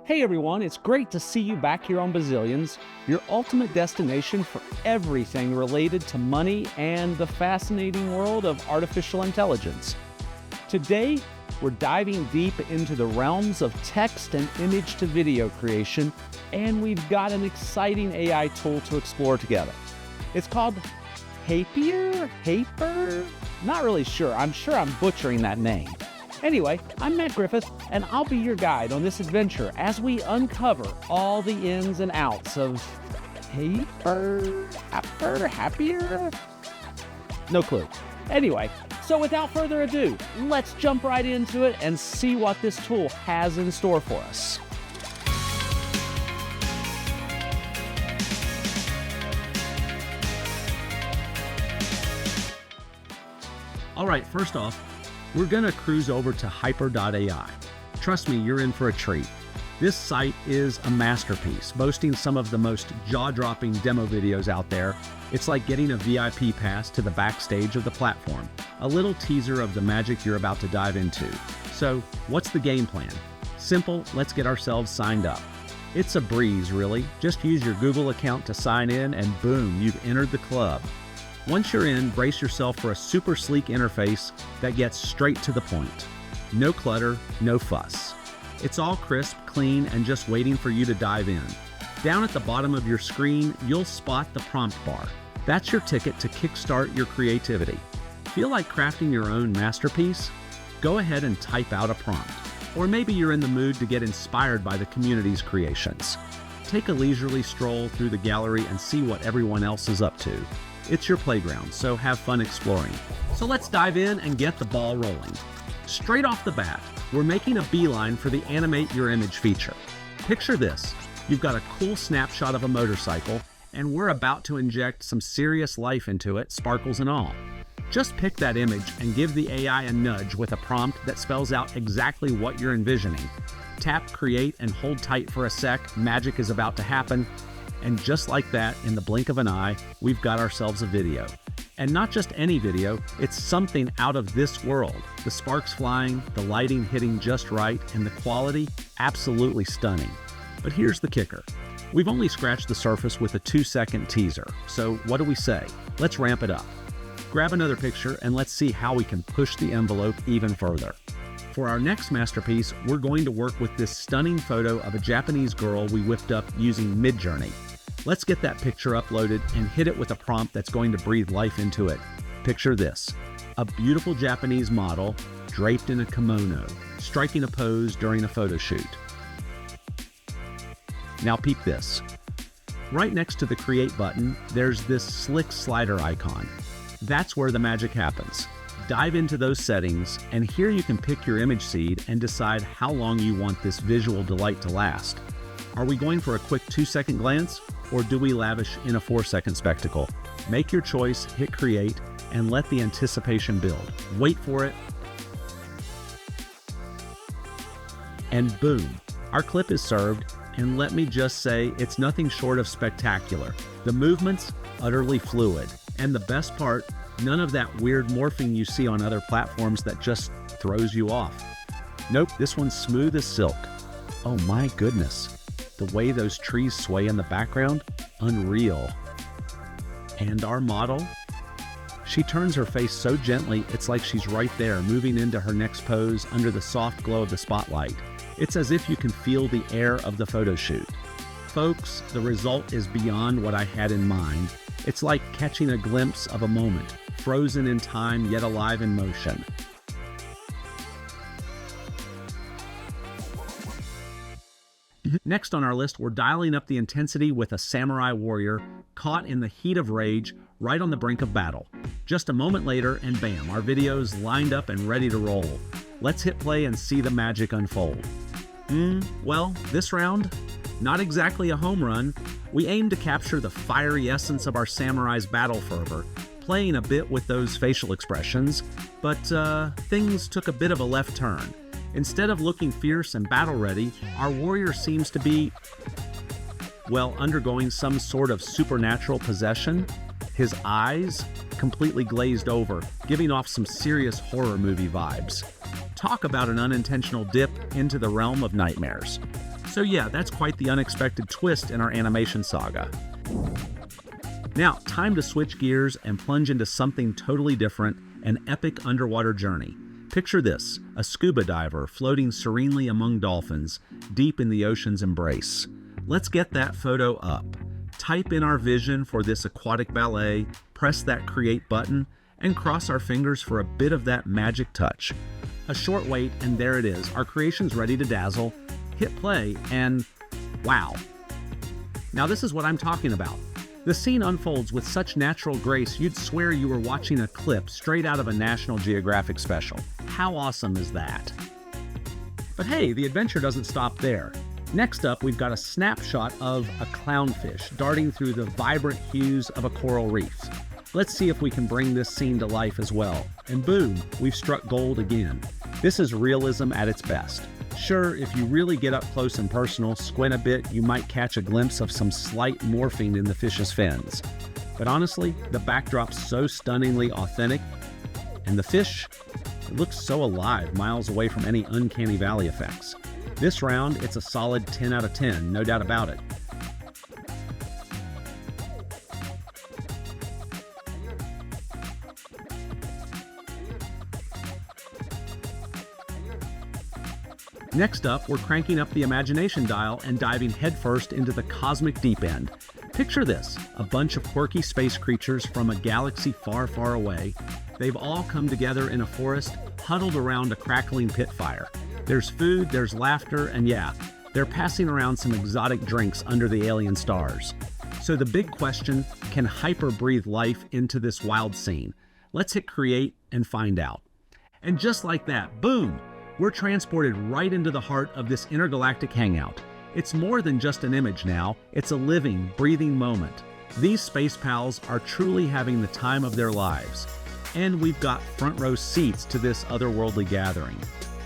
Hey everyone, it's great to see you back here on Bazillions, your ultimate destination for everything related to money and the fascinating world of artificial intelligence. Today, we're diving deep into the realms of text and image to video creation, and we've got an exciting AI tool to explore together. It's called Haiper? Not really sure. I'm sure I'm butchering that name. Anyway, I'm Matt Griffith, and I'll be your guide on this adventure as we uncover all the ins and outs of happier? No clue. Anyway, so without further ado, let's jump right into it and see what this tool has in store for us. All right, first off, we're gonna cruise over to Haiper.ai. Trust me, you're in for a treat. This site is a masterpiece, boasting some of the most jaw-dropping demo videos out there. It's like getting a VIP pass to the backstage of the platform, a little teaser of the magic you're about to dive into. So, what's the game plan? Simple, let's get ourselves signed up. It's a breeze, really. Just use your Google account to sign in and boom, you've entered the club. Once you're in, brace yourself for a super sleek interface that gets straight to the point. No clutter, no fuss. It's all crisp, clean, and just waiting for you to dive in. Down at the bottom of your screen, you'll spot the prompt bar. That's your ticket to kickstart your creativity. Feel like crafting your own masterpiece? Go ahead and type out a prompt. Or maybe you're in the mood to get inspired by the community's creations. Take a leisurely stroll through the gallery and see what everyone else is up to. It's your playground, so have fun exploring. So let's dive in and get the ball rolling. Straight off the bat, we're making a beeline for the Animate Your Image feature. Picture this, you've got a cool snapshot of a motorcycle, and we're about to inject some serious life into it, sparkles and all. Just pick that image and give the AI a nudge with a prompt that spells out exactly what you're envisioning. Tap Create and hold tight for a sec, magic is about to happen. And just like that, in the blink of an eye, we've got ourselves a video. And not just any video, it's something out of this world. The sparks flying, the lighting hitting just right, and the quality absolutely stunning. But here's the kicker. We've only scratched the surface with a 2-second teaser. So what do we say? Let's ramp it up. Grab another picture and let's see how we can push the envelope even further. For our next masterpiece, we're going to work with this stunning photo of a Japanese girl we whipped up using Midjourney. Let's get that picture uploaded and hit it with a prompt that's going to breathe life into it. Picture this, a beautiful Japanese model draped in a kimono, striking a pose during a photo shoot. Now peep this. Right next to the Create button, there's this slick slider icon. That's where the magic happens. Dive into those settings, and here you can pick your image seed and decide how long you want this visual delight to last. Are we going for a quick 2-second glance, or do we lavish in a 4-second spectacle? Make your choice, hit Create, and let the anticipation build. Wait for it, and boom, our clip is served, and let me just say, it's nothing short of spectacular. The movements, utterly fluid, and the best part, none of that weird morphing you see on other platforms that just throws you off. Nope, this one's smooth as silk. Oh my goodness. The way those trees sway in the background, unreal. And our model? She turns her face so gently, it's like she's right there, moving into her next pose under the soft glow of the spotlight. It's as if you can feel the air of the photo shoot. Folks, the result is beyond what I had in mind. It's like catching a glimpse of a moment, frozen in time yet alive in motion. Next on our list, we're dialing up the intensity with a samurai warrior caught in the heat of rage right on the brink of battle. Just a moment later, and bam, our video's lined up and ready to roll. Let's hit play and see the magic unfold. Well, this round, not exactly a home run. We aim to capture the fiery essence of our samurai's battle fervor, playing a bit with those facial expressions, but things took a bit of a left turn. Instead of looking fierce and battle-ready, our warrior seems to be, well, undergoing some sort of supernatural possession. His eyes completely glazed over, giving off some serious horror movie vibes. Talk about an unintentional dip into the realm of nightmares. So yeah, that's quite the unexpected twist in our animation saga. Now, time to switch gears and plunge into something totally different, an epic underwater journey. Picture this, a scuba diver floating serenely among dolphins, deep in the ocean's embrace. Let's get that photo up. Type in our vision for this aquatic ballet, press that create button, and cross our fingers for a bit of that magic touch. A short wait, and there it is. Our creation's ready to dazzle. Hit play, and wow. Now this is what I'm talking about. The scene unfolds with such natural grace you'd swear you were watching a clip straight out of a National Geographic special. How awesome is that? But hey, the adventure doesn't stop there. Next up, we've got a snapshot of a clownfish darting through the vibrant hues of a coral reef. Let's see if we can bring this scene to life as well. And boom, we've struck gold again. This is realism at its best. Sure, if you really get up close and personal, squint a bit, you might catch a glimpse of some slight morphing in the fish's fins. But honestly, the backdrop's so stunningly authentic, and the fish, it looks so alive, miles away from any uncanny valley effects. This round, it's a solid 10 out of 10, no doubt about it. Next up, we're cranking up the imagination dial and diving headfirst into the cosmic deep end. Picture this, a bunch of quirky space creatures from a galaxy far, far away. They've all come together in a forest, huddled around a crackling pit fire. There's food, there's laughter, and yeah, they're passing around some exotic drinks under the alien stars. So the big question, can Haiper breathe life into this wild scene? Let's hit create and find out. And just like that, boom! We're transported right into the heart of this intergalactic hangout. It's more than just an image now, it's a living, breathing moment. These space pals are truly having the time of their lives. And we've got front row seats to this otherworldly gathering.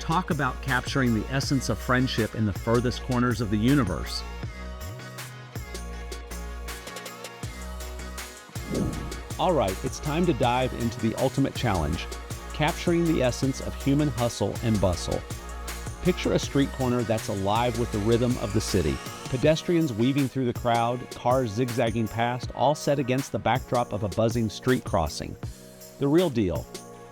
Talk about capturing the essence of friendship in the furthest corners of the universe. All right, it's time to dive into the ultimate challenge. Capturing the essence of human hustle and bustle. Picture a street corner that's alive with the rhythm of the city. Pedestrians weaving through the crowd, cars zigzagging past, all set against the backdrop of a buzzing street crossing. The real deal.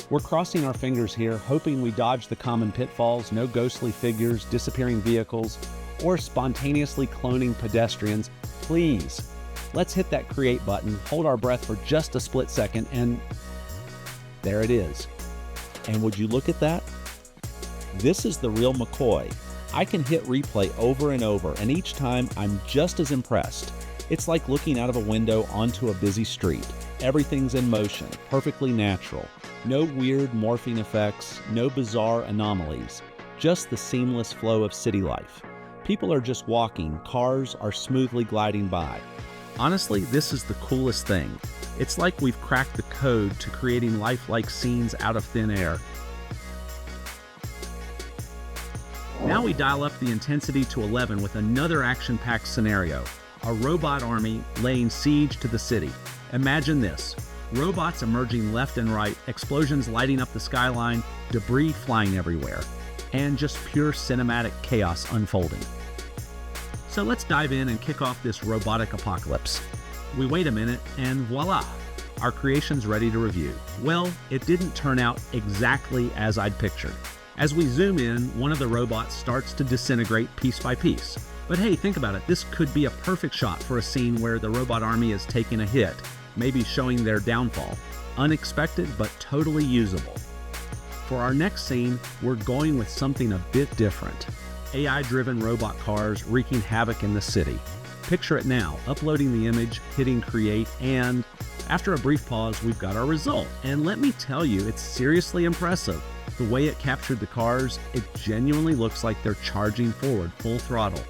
We're crossing our fingers here, hoping we dodge the common pitfalls, no ghostly figures, disappearing vehicles, or spontaneously cloning pedestrians. Please, let's hit that create button, hold our breath for just a split second, and there it is. And would you look at that? This is the real McCoy. I can hit replay over and over, and each time I'm just as impressed. It's like looking out of a window onto a busy street. Everything's in motion, perfectly natural. No weird morphing effects, no bizarre anomalies. Just the seamless flow of city life. People are just walking, cars are smoothly gliding by. Honestly, this is the coolest thing. It's like we've cracked the code to creating lifelike scenes out of thin air. Now we dial up the intensity to 11 with another action-packed scenario. A robot army laying siege to the city. Imagine this. Robots emerging left and right, explosions lighting up the skyline, debris flying everywhere, and just pure cinematic chaos unfolding. So let's dive in and kick off this robotic apocalypse. We wait a minute and voila, our creation's ready to review. Well, it didn't turn out exactly as I'd pictured. As we zoom in, one of the robots starts to disintegrate piece by piece. But hey, think about it, this could be a perfect shot for a scene where the robot army is taking a hit, maybe showing their downfall. Unexpected, but totally usable. For our next scene, we're going with something a bit different. AI-driven robot cars wreaking havoc in the city. Picture it now, uploading the image, hitting create, and after a brief pause, we've got our result. And let me tell you, it's seriously impressive. The way it captured the cars, it genuinely looks like they're charging forward full throttle.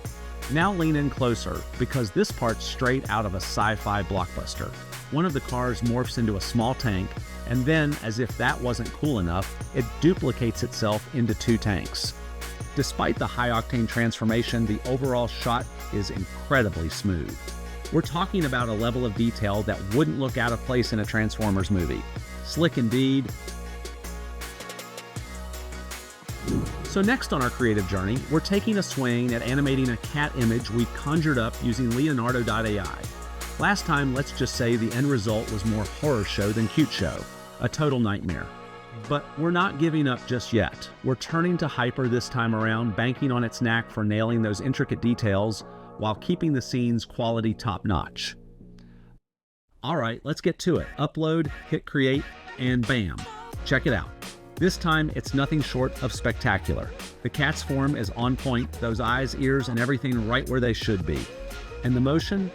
Now lean in closer, because this part's straight out of a sci-fi blockbuster. One of the cars morphs into a small tank, and then, as if that wasn't cool enough, it duplicates itself into two tanks. Despite the high-octane transformation, the overall shot is incredibly smooth. We're talking about a level of detail that wouldn't look out of place in a Transformers movie. Slick indeed. So next on our creative journey, we're taking a swing at animating a cat image we conjured up using Leonardo.ai. Last time, let's just say the end result was more horror show than cute show. A total nightmare. But we're not giving up just yet. We're turning to Haiper this time around, banking on its knack for nailing those intricate details while keeping the scene's quality top-notch. All right, let's get to it. Upload, hit create, and bam, check it out. This time, it's nothing short of spectacular. The cat's form is on point, those eyes, ears, and everything right where they should be. And the motion?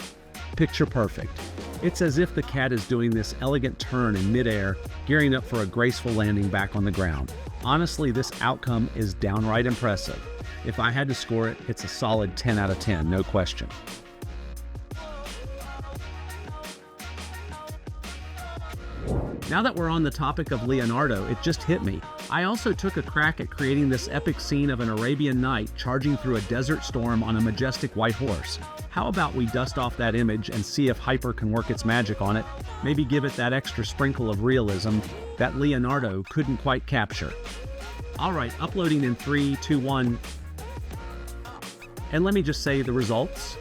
Picture perfect. It's as if the cat is doing this elegant turn in midair, gearing up for a graceful landing back on the ground. Honestly, this outcome is downright impressive. If I had to score it, it's a solid 10 out of 10, no question. Now that we're on the topic of Leonardo, it just hit me. I also took a crack at creating this epic scene of an Arabian Knight charging through a desert storm on a majestic white horse. How about we dust off that image and see if Haiper can work its magic on it, maybe give it that extra sprinkle of realism that Leonardo couldn't quite capture. All right, uploading in 3, 2, 1. And let me just say the results.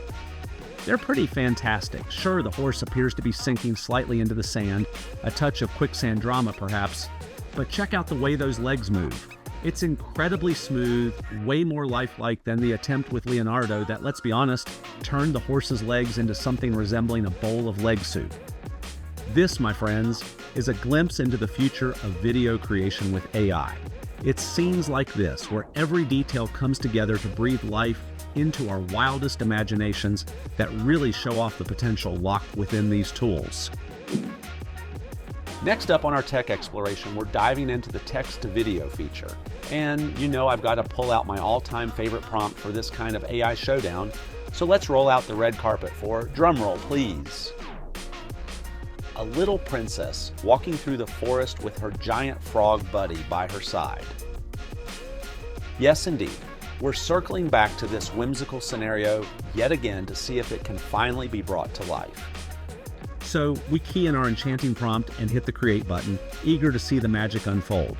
They're pretty fantastic. Sure, the horse appears to be sinking slightly into the sand, a touch of quicksand drama perhaps, but check out the way those legs move. It's incredibly smooth, way more lifelike than the attempt with Leonardo that, let's be honest, turned the horse's legs into something resembling a bowl of leg soup. This, my friends, is a glimpse into the future of video creation with AI. It's scenes like this where every detail comes together to breathe life into our wildest imaginations that really show off the potential locked within these tools. Next up on our tech exploration, we're diving into the text-to-video feature. And you know I've got to pull out my all-time favorite prompt for this kind of AI showdown, so let's roll out the red carpet for, drumroll please, a little princess walking through the forest with her giant frog buddy by her side. Yes, indeed. We're circling back to this whimsical scenario yet again to see if it can finally be brought to life. So we key in our enchanting prompt and hit the create button, eager to see the magic unfold.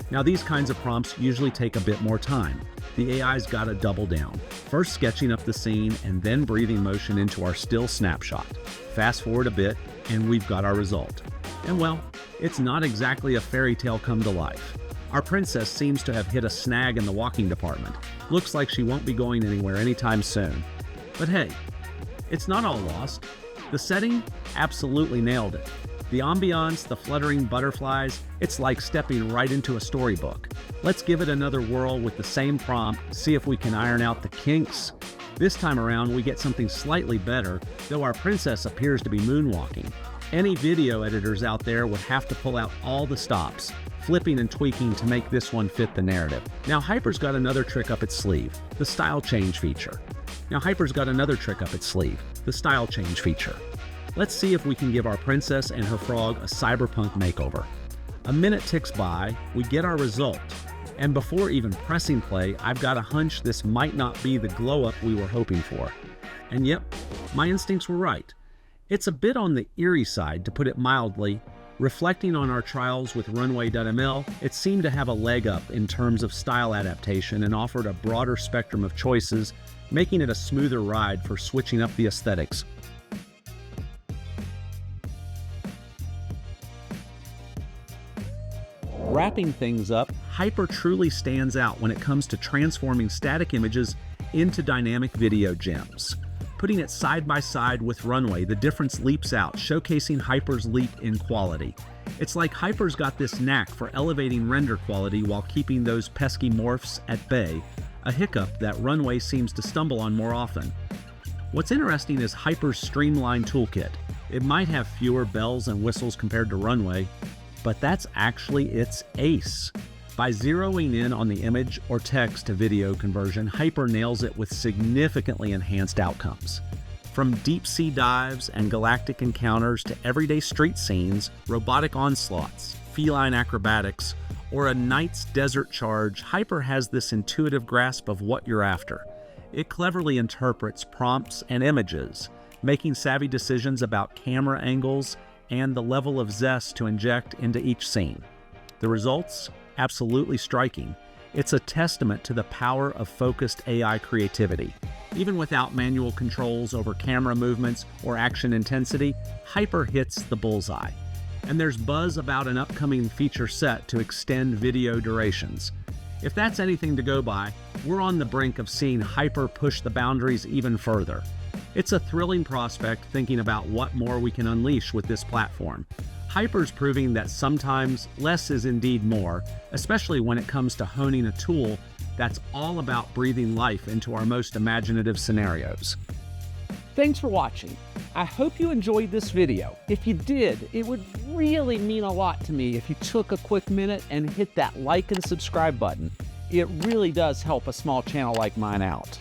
Now these kinds of prompts usually take a bit more time. The AI's got to double down, first sketching up the scene and then breathing motion into our still snapshot. Fast forward a bit and we've got our result. And well, it's not exactly a fairy tale come to life. Our princess seems to have hit a snag in the walking department. Looks like she won't be going anywhere anytime soon. But hey, it's not all lost. The setting absolutely nailed it. The ambiance, the fluttering butterflies, it's like stepping right into a storybook. Let's give it another whirl with the same prompt, see if we can iron out the kinks. This time around, we get something slightly better, though our princess appears to be moonwalking. Any video editors out there would have to pull out all the stops, flipping and tweaking to make this one fit the narrative. Now Haiper's got another trick up its sleeve, the style change feature. Let's see if we can give our princess and her frog a cyberpunk makeover. A minute ticks by, we get our result. And before even pressing play, I've got a hunch this might not be the glow-up we were hoping for. And yep, my instincts were right. It's a bit on the eerie side, to put it mildly. Reflecting on our trials with Runway.ml, it seemed to have a leg up in terms of style adaptation and offered a broader spectrum of choices, making it a smoother ride for switching up the aesthetics. Wrapping things up, Haiper truly stands out when it comes to transforming static images into dynamic video gems. Putting it side by side with Runway, the difference leaps out, showcasing Haiper's leap in quality. It's like Haiper's got this knack for elevating render quality while keeping those pesky morphs at bay, a hiccup that Runway seems to stumble on more often. What's interesting is Haiper's streamlined toolkit. It might have fewer bells and whistles compared to Runway, but that's actually its ace. By zeroing in on the image or text to video conversion, Haiper nails it with significantly enhanced outcomes. From deep sea dives and galactic encounters to everyday street scenes, robotic onslaughts, feline acrobatics, or a knight's desert charge, Haiper has this intuitive grasp of what you're after. It cleverly interprets prompts and images, making savvy decisions about camera angles and the level of zest to inject into each scene. The results? Absolutely striking. It's a testament to the power of focused AI creativity. Even without manual controls over camera movements or action intensity, Haiper hits the bullseye. And there's buzz about an upcoming feature set to extend video durations. If that's anything to go by, we're on the brink of seeing Haiper push the boundaries even further. It's a thrilling prospect thinking about what more we can unleash with this platform. Haiper's proving that sometimes less is indeed more, especially when it comes to honing a tool that's all about breathing life into our most imaginative scenarios. Thanks for watching. I hope you enjoyed this video. If you did, it would really mean a lot to me if you took a quick minute and hit that like and subscribe button. It really does help a small channel like mine out.